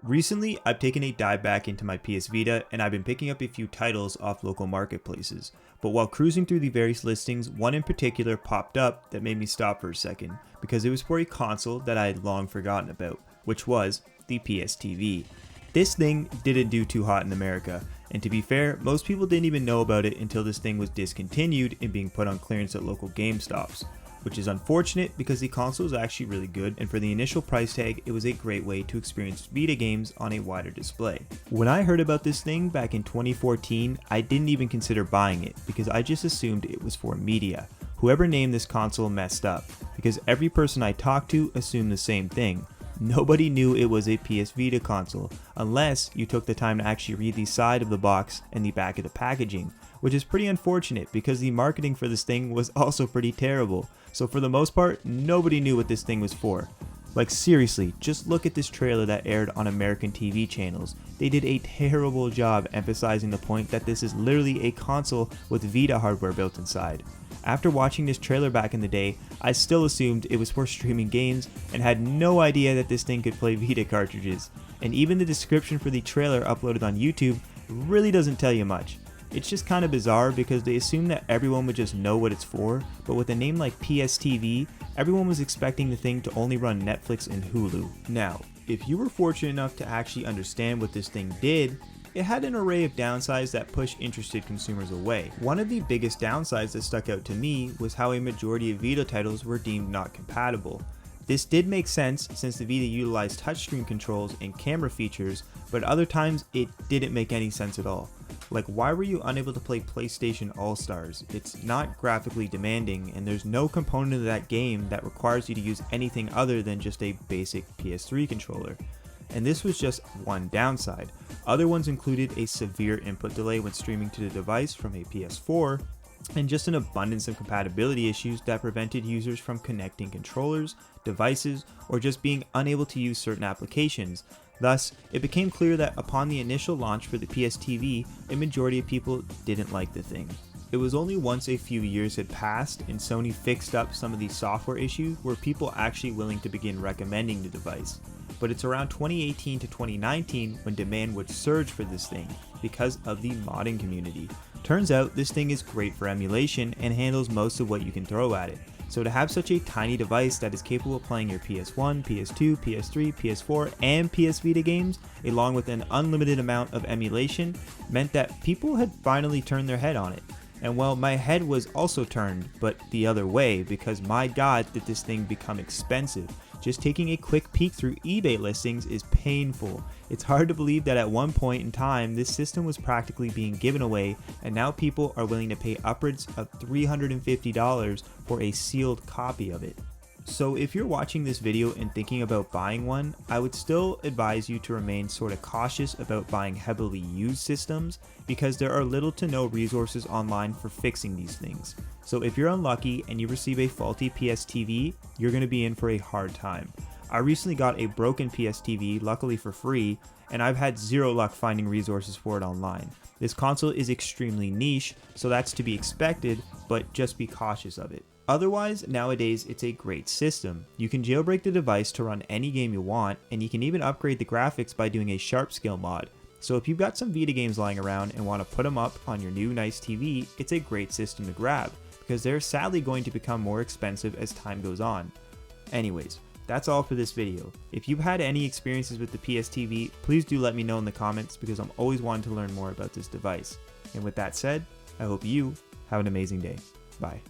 Recently, I've taken a dive back into my PS Vita and I've been picking up a few titles off local marketplaces. But while cruising through the various listings, one in particular popped up that made me stop for a second because it was for a console that I had long forgotten about, which was the PSTV. This thing didn't do too hot in America, and to be fair, most people didn't even know about it until this thing was discontinued and being put on clearance at local GameStops. Which is unfortunate because the console is actually really good, and for the initial price tag, it was a great way to experience Vita games on a wider display. When I heard about this thing back in 2014, I didn't even consider buying it because I just assumed it was for media. Whoever named this console messed up, because every person I talked to assumed the same thing. Nobody knew it was a PS Vita console, unless you took the time to actually read the side of the box and the back of the packaging, which is pretty unfortunate because the marketing for this thing was also pretty terrible. So for the most part, nobody knew what this thing was for. Like seriously, just look at this trailer that aired on American TV channels. They did a terrible job emphasizing the point that this is literally a console with Vita hardware built inside. After watching this trailer back in the day, I still assumed it was for streaming games and had no idea that this thing could play Vita cartridges. And even the description for the trailer uploaded on YouTube really doesn't tell you much. It's just kind of bizarre because they assume that everyone would just know what it's for, but with a name like PSTV, everyone was expecting the thing to only run Netflix and Hulu. Now, if you were fortunate enough to actually understand what this thing did, it had an array of downsides that pushed interested consumers away. One of the biggest downsides that stuck out to me was how a majority of Vita titles were deemed not compatible. This did make sense since the Vita utilized touchscreen controls and camera features, but other times it didn't make any sense at all. Like, why were you unable to play PlayStation All-Stars? It's not graphically demanding, and there's no component of that game that requires you to use anything other than just a basic PS3 controller. And this was just one downside. Other ones included a severe input delay when streaming to the device from a PS4, and just an abundance of compatibility issues that prevented users from connecting controllers, devices, or just being unable to use certain applications. Thus, it became clear that upon the initial launch for the PSTV, a majority of people didn't like the thing. It was only once a few years had passed and Sony fixed up some of these software issues were people actually willing to begin recommending the device. But it's around 2018 to 2019 when demand would surge for this thing because of the modding community. Turns out this thing is great for emulation and handles most of what you can throw at it. So to have such a tiny device that is capable of playing your PS1, PS2, PS3, PS4, and PS Vita games, along with an unlimited amount of emulation, meant that people had finally turned their head on it. And well, my head was also turned, but the other way, because my god did this thing become expensive. Just taking a quick peek through eBay listings is painful. It's hard to believe that at one point in time this system was practically being given away, and now people are willing to pay upwards of $350 for a sealed copy of it. So if you're watching this video and thinking about buying one, I would still advise you to remain sort of cautious about buying heavily used systems because there are little to no resources online for fixing these things. So if you're unlucky and you receive a faulty PSTV, you're going to be in for a hard time. I recently got a broken PSTV, luckily for free, and I've had zero luck finding resources for it online. This console is extremely niche, so that's to be expected, but just be cautious of it. Otherwise, nowadays it's a great system. You can jailbreak the device to run any game you want, and you can even upgrade the graphics by doing a sharp scale mod. So if you've got some Vita games lying around and want to put them up on your new nice TV, it's a great system to grab, because they're sadly going to become more expensive as time goes on. Anyways, that's all for this video. If you've had any experiences with the PSTV, please do let me know in the comments because I'm always wanting to learn more about this device. And with that said, I hope you have an amazing day. Bye.